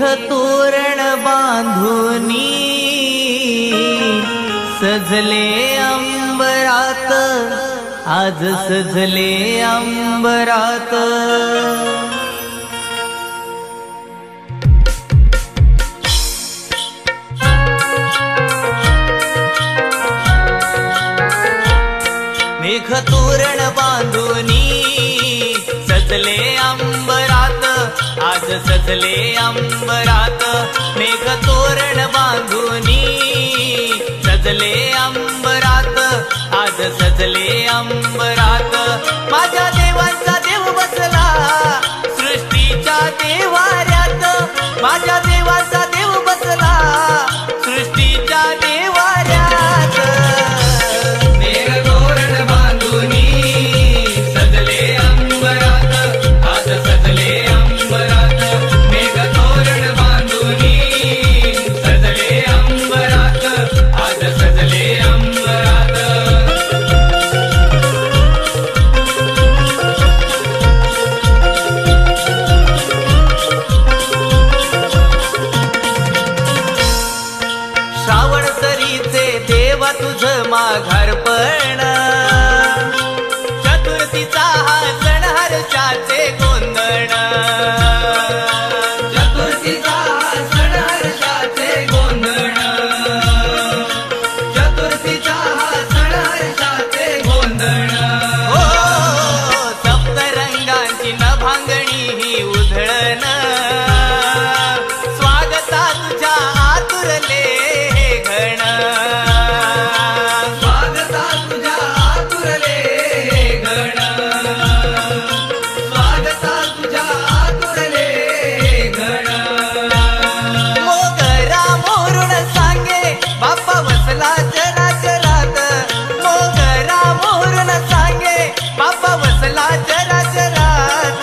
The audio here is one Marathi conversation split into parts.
तोरण बांधुनी सजले अंबरात, आज सजले अंबरात। मेघ तोरण बांधुनी सजले अंबरात, आज सजले अंबरात। मेघ तोरण बांधुनी सजले अंबरात, आज सजले अंबरात। माझ्या देवांचा देव बसला सृष्टीच्या देवाऱ्यात, माझ्या देवांचा देव बसला सृष्टीच्या देवाऱ्यात। मेघ तोरण बांधुनी सजले अंबरात, आज सजले अंबरात। मेघ तोरण बांधुनी सजले अंबरात, आज सजले अंबरात। श्रावण सरीचे देवा तुझ माघारपण, चतुर्थीचा हा सण हर्षाचे गोंधळ। चतुर्थीचा हा सण हर्षाचे गोंधळ, चतुर्थीचा हा सण हर्षाचे गोंधळ। हो सप्तरंगांची नभांगणी ही उधळण, स्वागता तुझ्या आतुरले हे घण। स्वागता तुझ्या आतुरले हे घण, स्वागता तुझ्या आतुरले हे घण। मोगरा मोरून सांगे बाप्पा बसला चराचरात, मोगरा मोरून सांगे बाप्पा बसला चराचरात।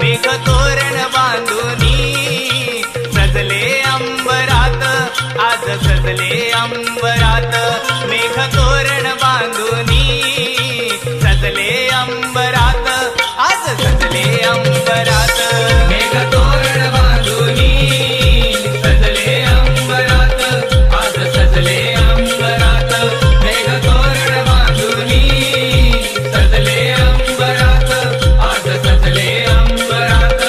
मेघ तोरण बांधुनी सजले अंबरात, आज सजले अंबरात। मेघ तोरण बांधुनी सजले अंबरात, आज सजले अंबरात। मेघ तोरण बांधुनी सजले अंबरात, आज सजले अंबरात। मेघ तोरण बांधुनी सजले अंबरात, आज सजले अंबरात।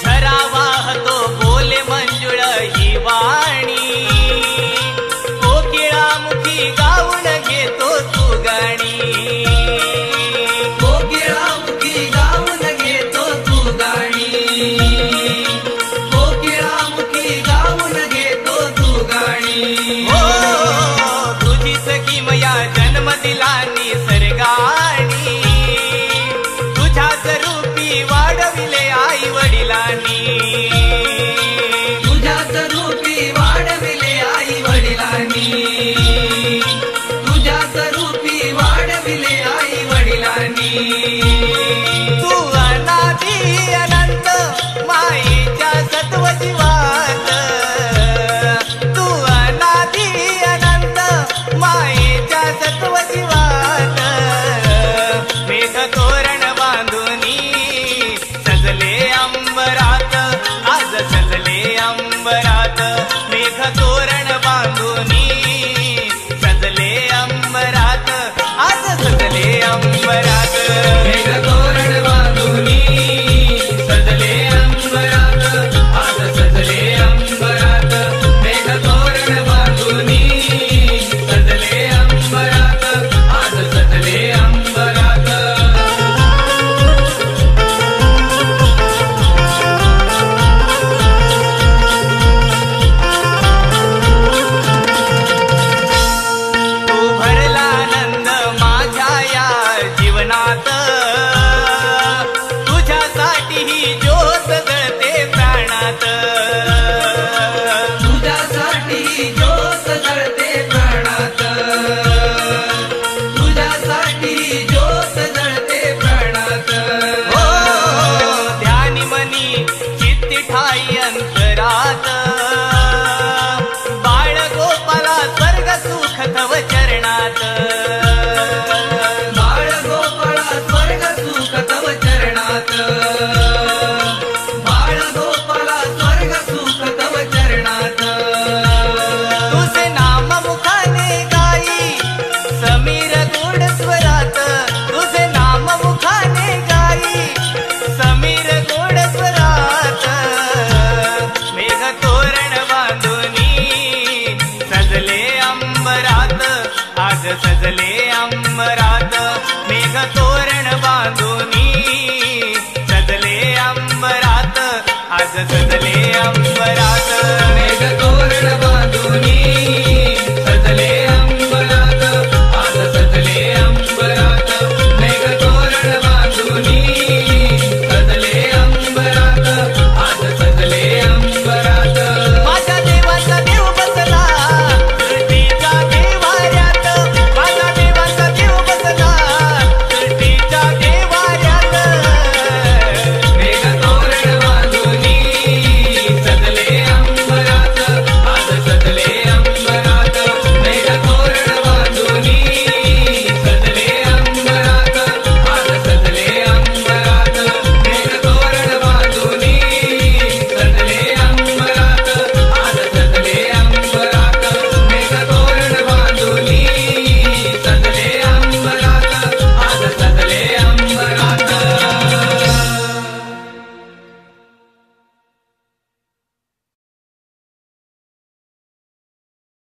झरा वाहतो बोले मंजुळ ही वाणी, कोकिळामुखी गाऊन घेतो तू गाणी। कोकिळामुखी गाऊन घेतो तू गाणी, कोकिळामुखी गाऊन घेतो तू गाणी। हो तुझी सखी मया जन्म दिला निसर्गानी, तुझ्याच रूपी वाढविले आई वडिलांनी, तुझ्याच रूपी वाढविले आई वडिलांनी।